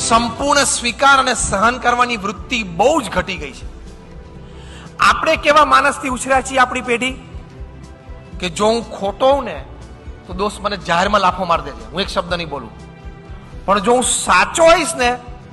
સંપૂર્ણ સ્વીકાર અને સહન કરવાની વૃત્તિ બહુ જ ઘટી ગઈ છે. આપણે કેવા માણસથી ઉછર્યા છીએ આપણી પેઢી કે જો હું ખોટો હોઉં ને તો દોસ્ત મને જાહેરમાં લાફો મારી દેજે, હું એક શબ્દ નહીં બોલું, પણ જો હું સાચો હોઈશ ને